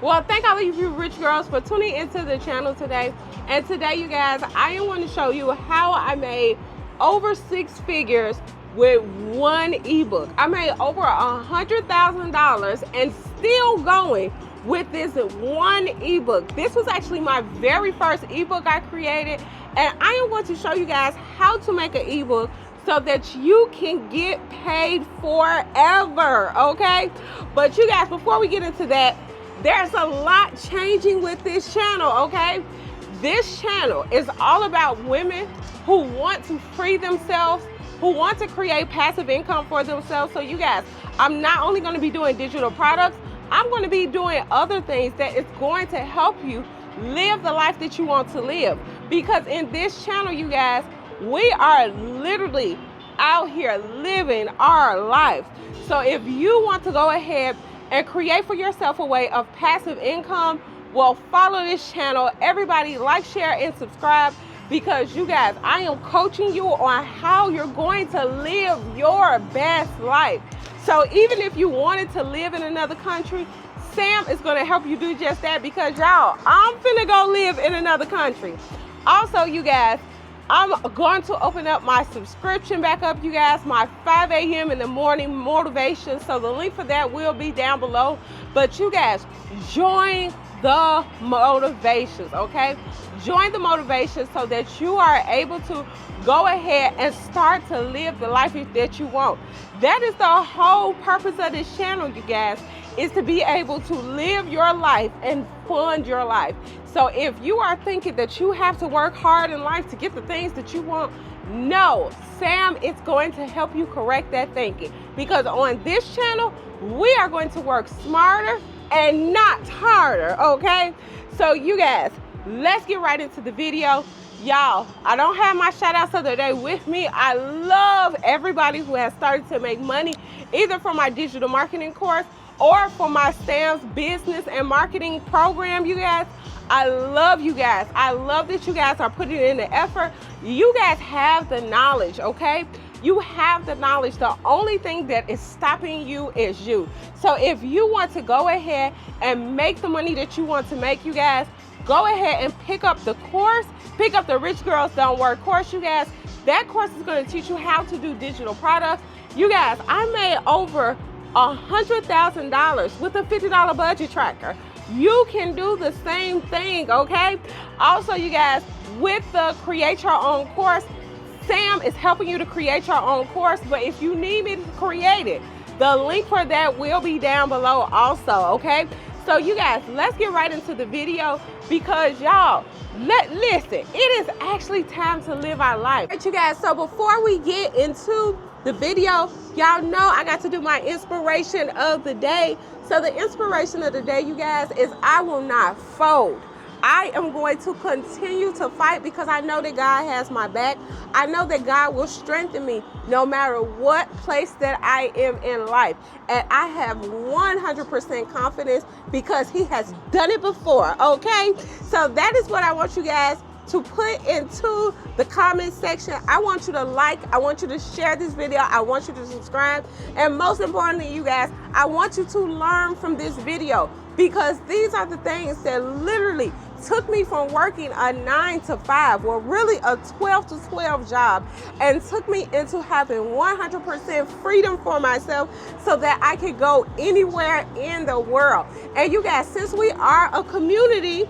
Well, thank all of you rich girls for tuning into the channel today. And today, you guys, I am going to show you how I made over 6 figures with one ebook. I made over $100,000 and still going with this one ebook. This was actually my very first ebook I created, and I am going to show you guys how to make an ebook so that you can get paid forever, okay? But you guys, before we get into that, there's a lot changing with this channel, okay? This channel is all about women who want to free themselves, who want to create passive income for themselves. So you guys, I'm not only going to be doing digital products, I'm going to be doing other things that is going to help you live the life that you want to live. Because in this channel, you guys, we are literally out here living our life. So if you want to go ahead and create for yourself a way of passive income, well, follow this channel. Everybody like, share, and subscribe, because you guys, I am coaching you on how you're going to live your best life. So even if you wanted to live in another country, Sam is going to help you do just that, because y'all, I'm finna go live in another country. Also, you guys, I'm going to open up my subscription back up, you guys, my 5 a.m. in the morning motivation. So the link for that will be down below. But you guys, join the motivations, okay? Join the motivation so that you are able to go ahead and start to live the life that you want. That is the whole purpose of this channel, you guys, is to be able to live your life and fund your life. So if you are thinking that you have to work hard in life to get the things that you want, no, Sam is going to help you correct that thinking. Because on this channel, we are going to work smarter and not harder, okay? So you guys, let's get right into the video. Y'all, I don't have my shout outs of the day with me. I love everybody who has started to make money, either from my digital marketing course or for my Sam's business and marketing program, you guys. I love you guys. I love that you guys are putting in the effort. You guys have the knowledge, okay? You have the knowledge. The only thing that is stopping you is you. So if you want to go ahead and make the money that you want to make, you guys, go ahead and pick up the course. Pick up the Rich Girls Don't Work course, you guys. That course is going to teach you how to do digital products. You guys, I made over $100,000 with a $50 budget tracker. You can do the same thing, okay? Also, you guys, with the Create Your Own course, Sam is helping you to create your own course, but if you need me to create it, the link for that will be down below also, okay? So you guys, let's get right into the video, because y'all, listen, it is actually time to live our life. All right, you guys, so before we get into the video, y'all know I got to do my inspiration of the day. So the inspiration of the day, you guys, is I will not fold. I am going to continue to fight, because I know that God has my back. I know that God will strengthen me no matter what place that I am in life. And I have 100% confidence because He has done it before, okay? So that is what I want you guys to put into the comment section. I want you to like, I want you to share this video, I want you to subscribe, and most importantly, you guys, I want you to learn from this video, because these are the things that literally took me from working a 9 to 5, or really a 12 to 12 job, and took me into having 100% freedom for myself so that I could go anywhere in the world. And you guys, since we are a community,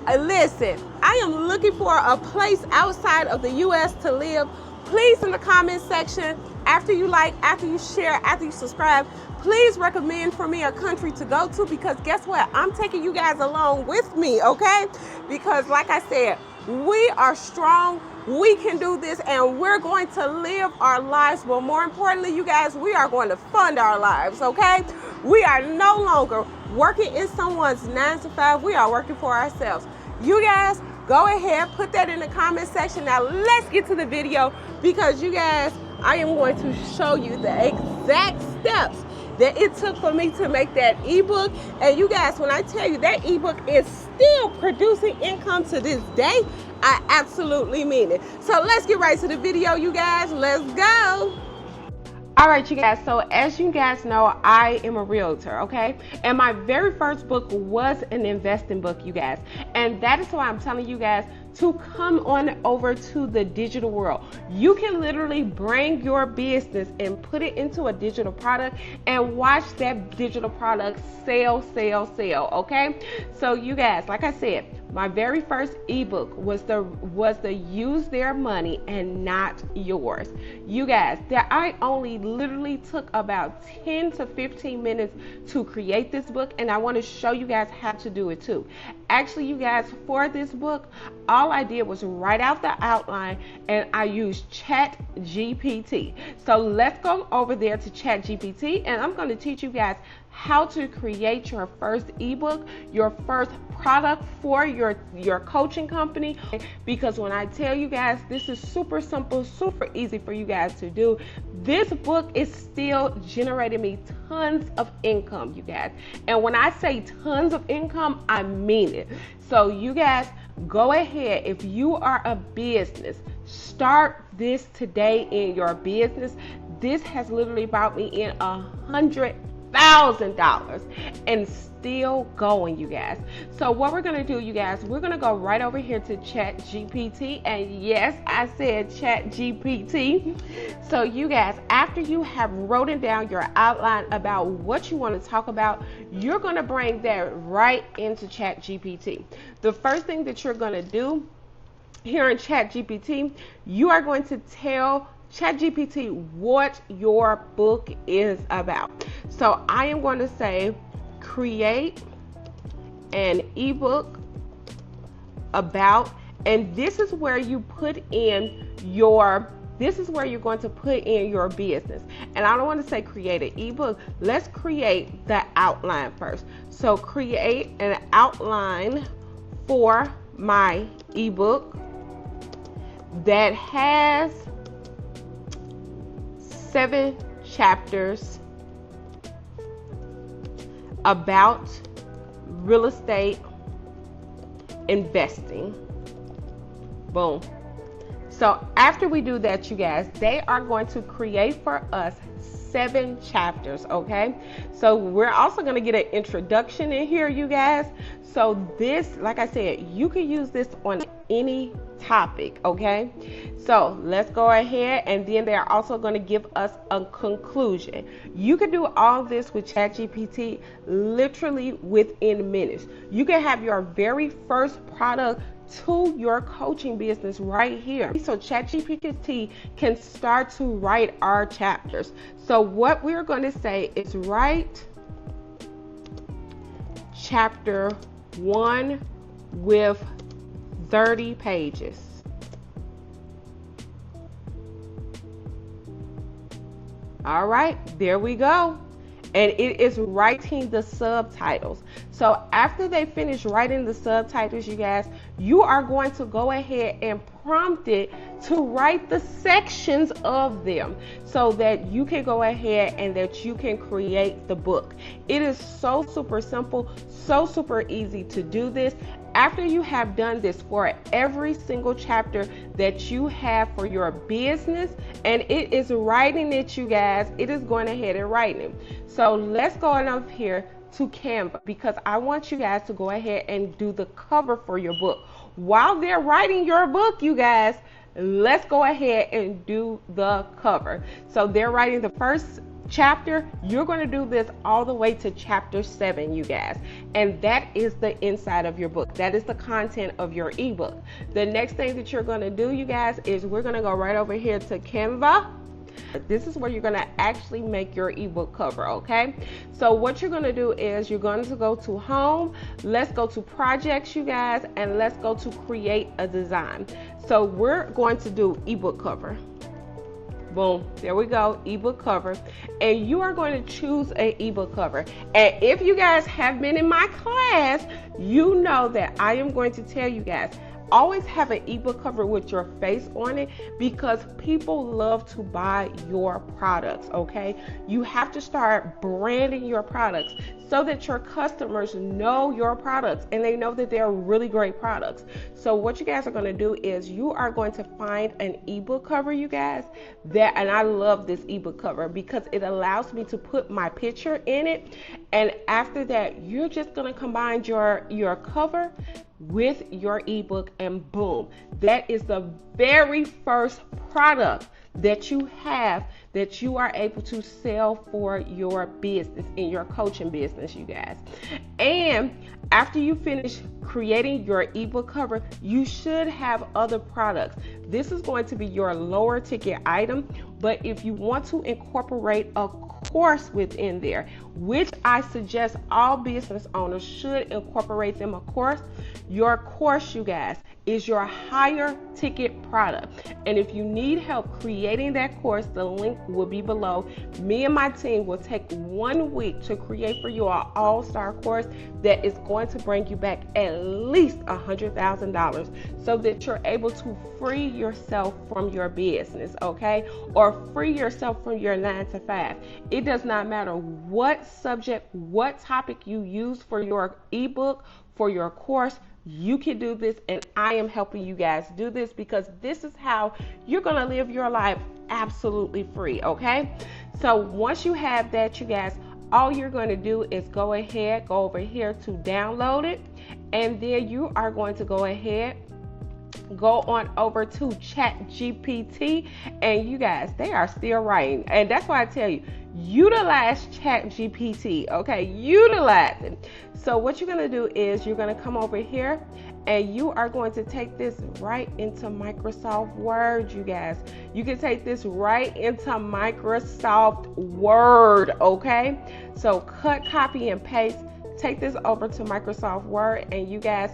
listen, I am looking for a place outside of the U.S. to live. Please, in the comment section, after you like, after you share, after you subscribe, please recommend for me a country to go to, because guess what? I'm taking you guys along with me, okay? Because like I said, we are strong, we can do this, and we're going to live our lives. But more importantly, you guys, we are going to fund our lives, okay? We are no longer working in someone's 9 to 5. We are working for ourselves. You guys, go ahead, put that in the comment section. Now let's get to the video, because you guys, I am going to show you the exact steps that it took for me to make that ebook. And you guys, when I tell you that ebook is still producing income to this day, I absolutely mean it. So let's get right to the video, you guys. Let's go. All right, you guys, so as you guys know, I am a realtor, okay? And my very first book was an investing book, you guys. And that is why I'm telling you guys to come on over to the digital world. You can literally bring your business and put it into a digital product and watch that digital product sell, okay? So you guys, like I said, my very first ebook was the use their money and not yours. You guys, that I only literally took about 10 to 15 minutes to create this book, and I want to show you guys how to do it too. Actually, you guys, for this book, all I did was write out the outline and I used ChatGPT. So let's go over there to ChatGPT, and I'm going to teach you guys how to create your first ebook, your first product for your coaching company. Because when I tell you guys, this is super simple, super easy for you guys to do. This book is still generating me tons of income, you guys. And when I say tons of income, I mean it. So you guys, go ahead. If you are a business, start this today in your business. This has literally brought me in $100,000 and still going, you guys. So what we're gonna do, you guys, we're gonna go right over here to ChatGPT, and yes, I said ChatGPT. So you guys, after you have written down your outline about what you want to talk about, you're gonna bring that right into ChatGPT. The first thing that you're gonna do here in ChatGPT, you are going to tell ChatGPT what your book is about. So I am going to say, create an ebook about, and this is where you put in your, this is where you're going to put in your business. And I don't want to say create an ebook. Let's create the outline first. So create an outline for my ebook that has 7 chapters about real estate investing. Boom. So after we do that, you guys, they are going to create for us 7 chapters, okay? So we're also going to get an introduction in here, you guys. So this, like I said, you can use this on any topic, okay? So let's go ahead, and then they're also going to give us a conclusion. You can do all this with ChatGPT literally within minutes. You can have your very first product to your coaching business right here. So ChatGPT can start to write our chapters. So what we're going to say is write chapter 1 with 30 pages. All right, there we go. And it is writing the subtitles. So after they finish writing the subtitles, you guys, you are going to go ahead and prompt it to write the sections of them so that you can go ahead and that you can create the book. It is so super simple, so super easy to do this. After you have done this for every single chapter that you have for your business, and it is writing it, you guys, it is going ahead and writing it. So let's go on up here to Canva, because I want you guys to go ahead and do the cover for your book. While they're writing your book, you guys, let's go ahead and do the cover. So they're writing the first chapter. You're going to do this all the way to chapter 7, you guys, and that is the inside of your book. That is the content of your ebook. The next thing that you're going to do, you guys, is we're going to go right over here to Canva. This is where you're going to actually make your ebook cover, okay? So what you're going to do is you're going to go to home. Let's go to projects, you guys, and let's go to create a design. So we're going to do ebook cover. Boom, there we go, ebook cover. And you are going to choose an ebook cover. And if you guys have been in my class, you know that I am going to tell you guys, always have an ebook cover with your face on it, because people love to buy your products, okay? You have to start branding your products so that your customers know your products and they know that they're really great products. So what you guys are going to do is you are going to find an ebook cover, you guys, and I love this ebook cover because it allows me to put my picture in it. And after that, you're just going to combine your cover with your ebook, and boom, that is the very first product that you have that you are able to sell for your business, in your coaching business, you guys. And after you finish creating your ebook cover, you should have other products. This is going to be your lower ticket item, but if you want to incorporate a course within there, which I suggest all business owners should incorporate them, a course, your course, you guys, is your higher ticket product. And if you need help creating that course, the link will be below. Me and my team will take 1 week to create for you an all-star course that is going to bring you back at least $100,000 so that you're able to free yourself from your business, okay? Or free yourself from your 9-to-5. It does not matter what subject, what topic you use for your ebook, for your course. You can do this, and I am helping you guys do this because this is how you're going to live your life absolutely free, okay? So once you have that, you guys, all you're going to do is go over here to download it, and then you are going to go ahead, go on over to ChatGPT, and you guys, they are still writing, and that's why I tell you, utilize ChatGPT, okay? Utilize it. So what you're going to do is you're going to come over here and you are going to take this right into Microsoft Word, you guys. You can take this right into Microsoft Word, okay? So cut, copy, and paste. Take this over to Microsoft Word, and you guys,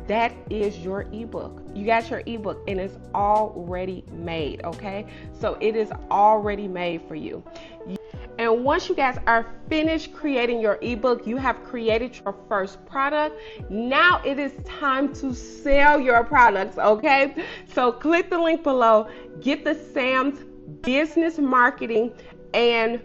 that is your ebook. You got your ebook, and it's already made, okay? So it is already made for you. And once you guys are finished creating your ebook, you have created your first product. Now it is time to sell your products, okay? So click the link below, get the Sam's Business Marketing and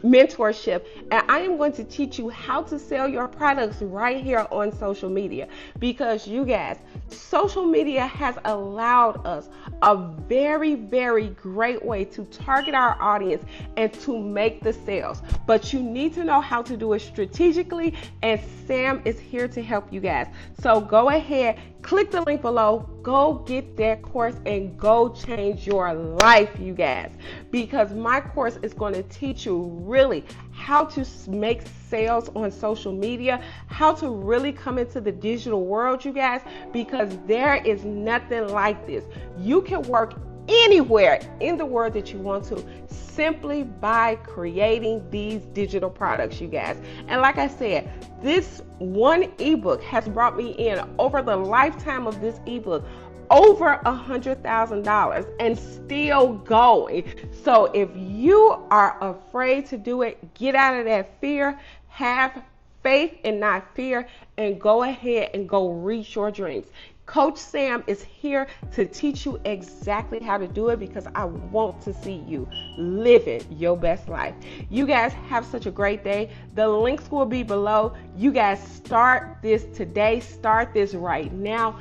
Mentorship, and I am going to teach you how to sell your products right here on social media, because you guys, social media has allowed us a very, very great way to target our audience and to make the sales, but you need to know how to do it strategically, and Sam is here to help you guys. So go ahead, click the link below, go get that course, and go change your life, you guys, because my course is going to teach you really how to make sales on social media, how to really come into the digital world, you guys, because there is nothing like this. You can work anywhere in the world that you want to, simply by creating these digital products, you guys. And like I said, this one ebook has brought me in, over the lifetime of this ebook, over $100,000 and still going. So if you are afraid to do it, get out of that fear, have faith and not fear, and go ahead and go reach your dreams. Coach Sam is here to teach you exactly how to do it, because I want to see you living your best life. You guys have such a great day. The links will be below. You guys start this today. Start this right now.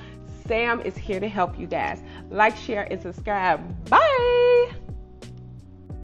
Sam is here to help you guys. Like, share, and subscribe. Bye.